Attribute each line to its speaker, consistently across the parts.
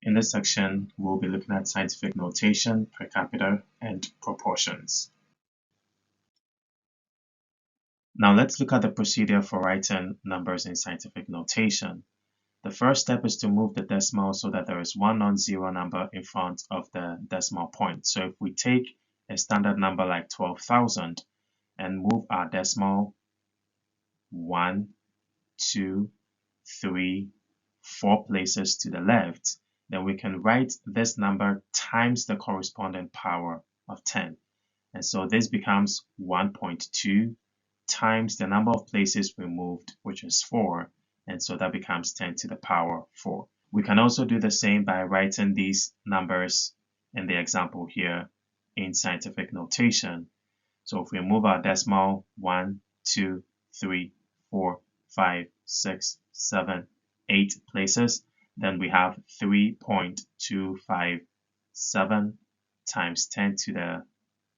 Speaker 1: In this section, we'll be looking at scientific notation, per capita, and proportions. Now let's look at the procedure for writing numbers in scientific notation. The first step is to move the decimal so that there is one non-zero number in front of the decimal point. So if we take a standard number like 12,000 and move our decimal 1, 2, 3, 4 places to the left, then we can write this number times the corresponding power of 10. And so this becomes 1.2 times the number of places we moved, which is 4. And so that becomes 10 to the power 4. We can also do the same by writing these numbers in the example here in scientific notation. So if we move our decimal 1, 2, 3, 4, 5, 6, 7, 8 places, then we have 3.257 times 10 to the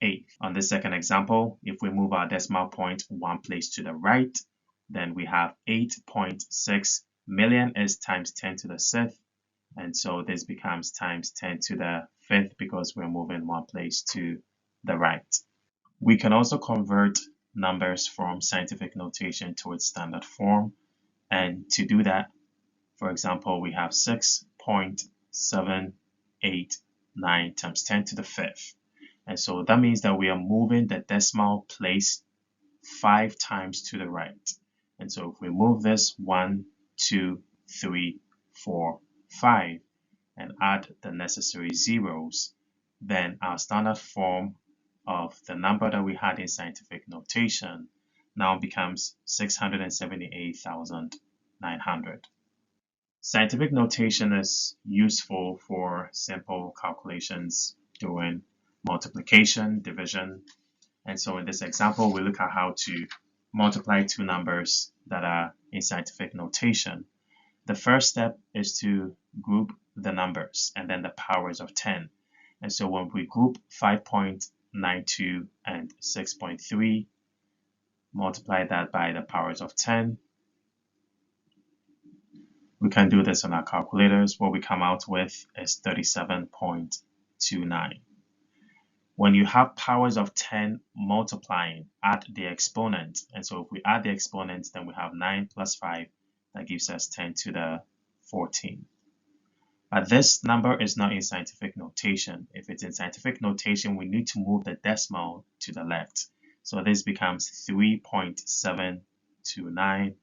Speaker 1: 8. On this second example, if we move our decimal point one place to the right, then we have 8.6 million is times 10 to the 6th. And so this becomes times 10 to the 5th because we're moving one place to the right. We can also convert numbers from scientific notation to its standard form. And to do that, for example, we have 6.789 times 10 to the 5th. And so that means that we are moving the decimal place 5 times to the right. And so if we move this 1, 2, 3, 4, 5 and add the necessary zeros, then our standard form of the number that we had in scientific notation now becomes 678,900. Scientific notation is useful for simple calculations doing multiplication, division. And so in this example, we look at how to multiply two numbers that are in scientific notation. The first step is to group the numbers and then the powers of 10. And so when we group 5.92 and 6.3, multiply that by the powers of 10. We can do this on our calculators. What we come out with is 37.29. When you have powers of 10 multiplying, add the exponent. And so if we add the exponent, then we have 9 plus 5. That gives us 10 to the 14. But this number is not in scientific notation. If it's in scientific notation, we need to move the decimal to the left. So this becomes 3.729.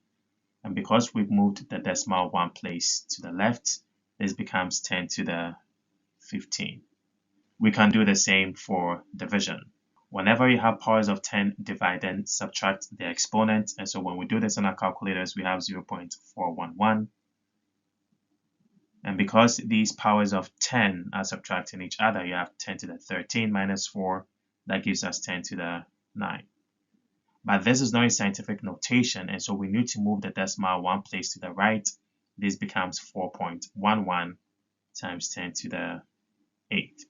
Speaker 1: And because we've moved the decimal one place to the left, this becomes 10 to the 15. We can do the same for division. Whenever you have powers of 10 dividing, subtract the exponent. And so when we do this on our calculators, we have 0.411. And because these powers of 10 are subtracting each other, you have 10 to the 13 minus 4. That gives us 10 to the 9. But this is not a scientific notation, and so we need to move the decimal one place to the right. This becomes 4.11 times 10 to the 8.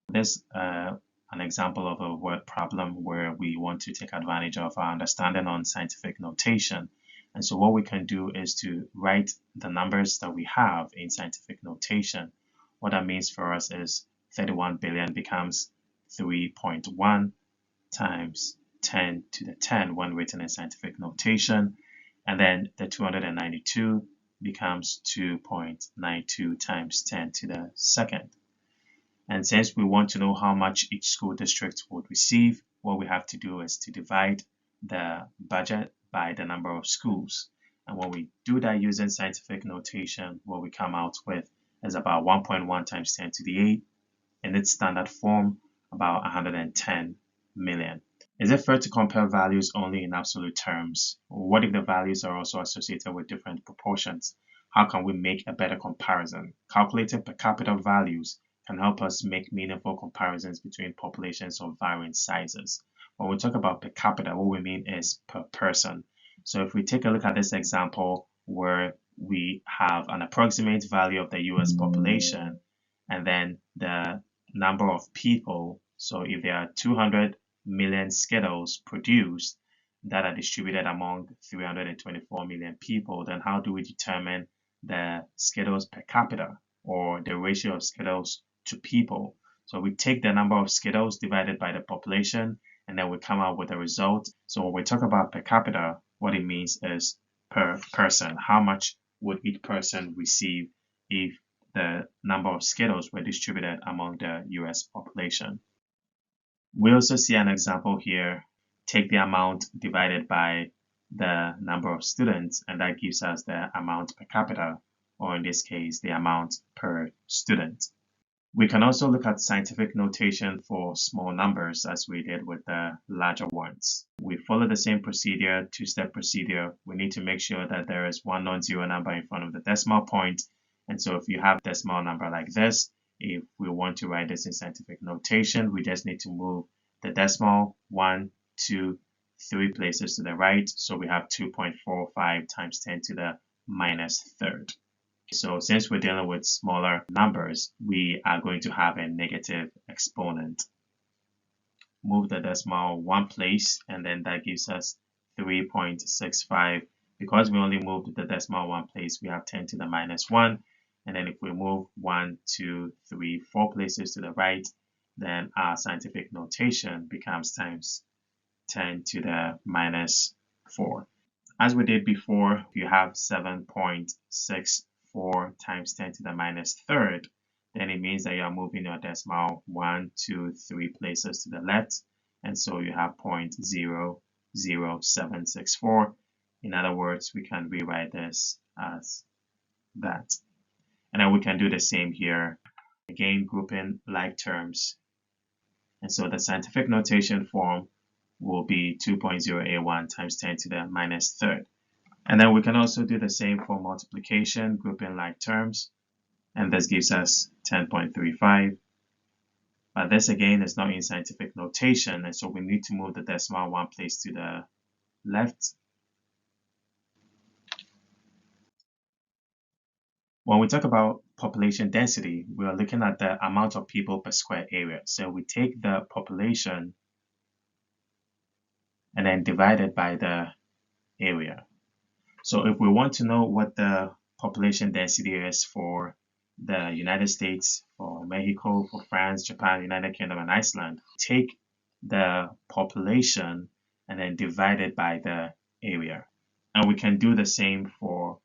Speaker 1: This is an example of a word problem where we want to take advantage of our understanding on scientific notation. And so what we can do is to write the numbers that we have in scientific notation. What that means for us is 31 billion becomes 3.1 times 10 to the 10 when written in scientific notation. And then the 292 becomes 2.92 times 10 to the 2nd. And since we want to know how much each school district would receive, what we have to do is to divide the budget by the number of schools. And when we do that using scientific notation, what we come out with is about 1.1 times 10 to the 8. In its standard form, about 110 million. Is it fair to compare values only in absolute terms? What if the values are also associated with different proportions? How can we make a better comparison? Calculating per capita values can help us make meaningful comparisons between populations of varying sizes. When we talk about per capita, what we mean is per person. So if we take a look at this example where we have an approximate value of the US population and then the number of people. So if there are 200 million Skittles produced that are distributed among 324 million people, then how do we determine the Skittles per capita? or the ratio of Skittles to people. So we take the number of Skittles divided by the population, and then we come out with a result. So when we talk about per capita, what it means is per person. How much would each person receive if the number of Skittles were distributed among the US population? We also see an example here. Take the amount divided by the number of students, and that gives us the amount per capita, or in this case, the amount per student. We can also look at scientific notation for small numbers as we did with the larger ones. We follow the same procedure, two-step procedure. We need to make sure that there is one non-zero number in front of the decimal point. And so if you have a decimal number like this, if we want to write this in scientific notation, we just need to move the decimal 1, 2, 3 places to the right. So we have 2.45 times 10 to the minus third. So since we're dealing with smaller numbers, we are going to have a negative exponent. Move the decimal one place, and then that gives us 3.65. Because we only moved the decimal one place, we have 10 to the minus 1. And then if we move 1, 2, 3, 4 places to the right, then our scientific notation becomes times 10 to the minus 4. As we did before, if you have 7.64 times 10 to the minus third, then it means that you are moving your decimal 1, 2, 3 places to the left. And so you have 0.00764. In other words, we can rewrite this as that. And then we can do the same here. Again, grouping like terms. And so the scientific notation form will be 2.081 times 10 to the minus third. And then we can also do the same for multiplication, grouping like terms. And this gives us 10.35. But this again is not in scientific notation, and so we need to move the decimal one place to the left. When we talk about population density, we are looking at the amount of people per square area. So we take the population and then divide it by the area. So if we want to know what the population density is for the United States, for Mexico, for France, Japan, United Kingdom, and Iceland, take the population and then divide it by the area. And we can do the same for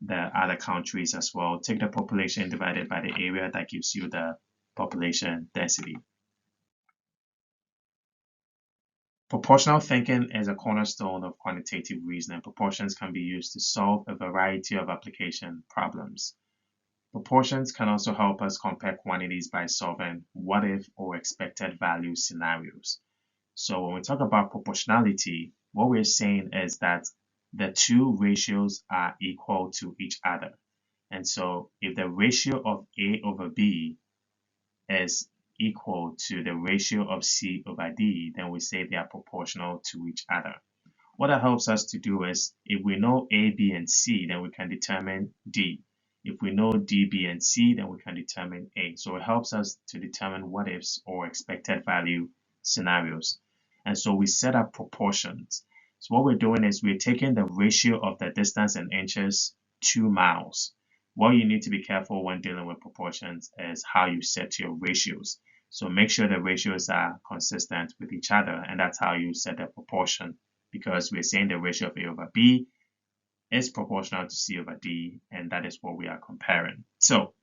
Speaker 1: the other countries as well. Take the population divided by the area, that gives you the population density. Proportional thinking is a cornerstone of quantitative reasoning. Proportions can be used to solve a variety of application problems. Proportions can also help us compare quantities by solving what if or expected value scenarios. So when we talk about proportionality, what we're saying is that the two ratios are equal to each other. And so if the ratio of A over B is equal to the ratio of C over D, then we say they are proportional to each other. What that helps us to do is, if we know A, B, and C, then we can determine D. If we know D, B, and C, then we can determine A. So it helps us to determine what ifs or expected value scenarios. And so we set up proportions. So what we're doing is we're taking the ratio of the distance in inches to miles. What you need to be careful when dealing with proportions is how you set your ratios. So make sure the ratios are consistent with each other, and that's how you set the proportion, because we're saying the ratio of A over B is proportional to C over D, and that is what we are comparing. So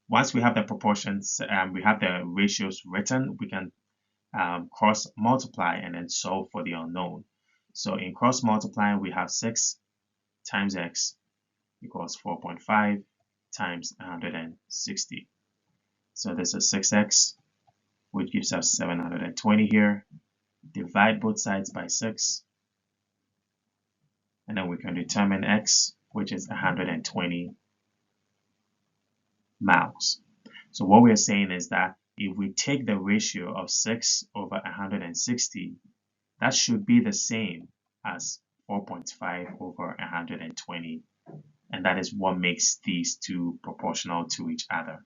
Speaker 1: once we have the proportions, we have the ratios written, we can cross multiply and then solve for the unknown. So in cross multiplying, we have 6 times x equals 4.5 times 160. So this is 6x, which gives us 720 here. Divide both sides by 6. And then we can determine x, which is 120 miles. So what we're saying is that if we take the ratio of 6 over 160, that should be the same as 4.5 over 120. And that is what makes these two proportional to each other.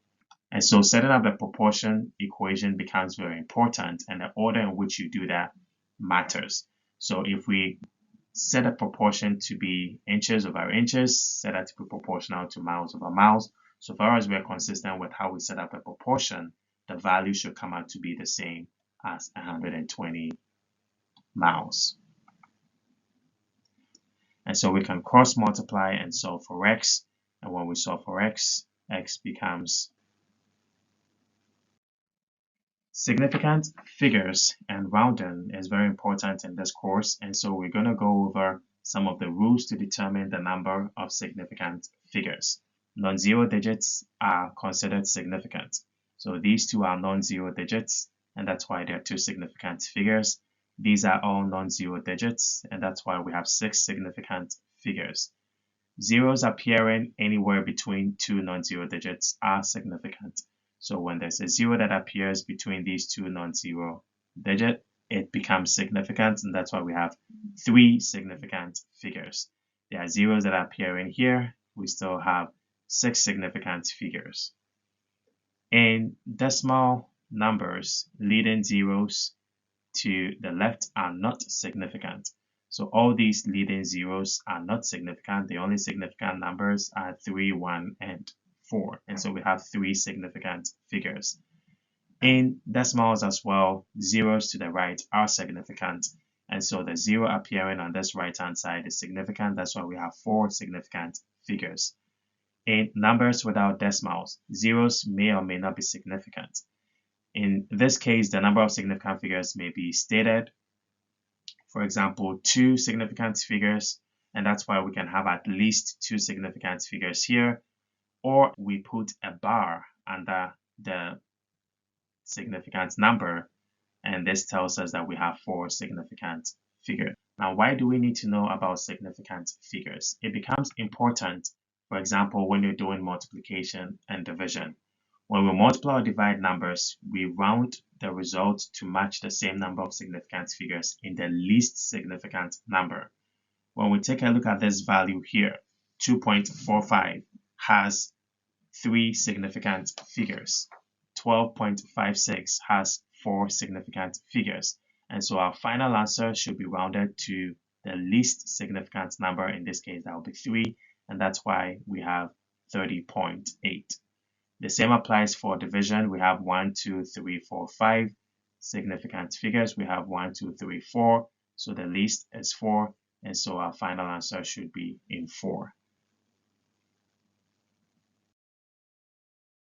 Speaker 1: And so setting up the proportion equation becomes very important, and the order in which you do that matters. So if we set a proportion to be inches over inches, set that to be proportional to miles over miles, So far as we're consistent with how we set up a proportion, the value should come out to be the same as 120 miles. And so we can cross multiply and solve for x. And when we solve for x, x becomes significant figures, and rounding is very important in this course. And so we're going to go over some of the rules to determine the number of significant figures. Non-zero digits are considered significant. So these two are non-zero digits, and that's why they're two significant figures. These are all non-zero digits, and that's why we have 6 significant figures. Zeros appearing anywhere between two non-zero digits are significant. So when there's a 0 that appears between these two non-zero digits, it becomes significant, and that's why we have 3 significant figures. There are zeros that appear in here. We still have 6 significant figures. In decimal numbers, leading zeros to the left are not significant. So all these leading zeros are not significant. The only significant numbers are 3, 1, and 4. And so we have 3 significant figures. In decimals as well, zeros to the right are significant. And so the 0 appearing on this right-hand side is significant. That's why we have 4 significant figures. In numbers without decimals, zeros may or may not be significant. In this case, the number of significant figures may be stated. For example, 2 significant figures, and that's why we can have at least 2 significant figures here, or we put a bar under the significant number, and this tells us that we have 4 significant figures. Now, why do we need to know about significant figures? It becomes important, for example, when you're doing multiplication and division. When we multiply or divide numbers, we round the result to match the same number of significant figures in the least significant number. When we take a look at this value here, 2.45 has 3 significant figures. 12.56 has 4 significant figures. And so our final answer should be rounded to the least significant number. In this case, that will be 3. And that's why we have 30.8. The same applies for division. We have 1, 2, 3, 4, 5 significant figures. We have 1, 2, 3, 4. So the least is 4. And so our final answer should be in 4.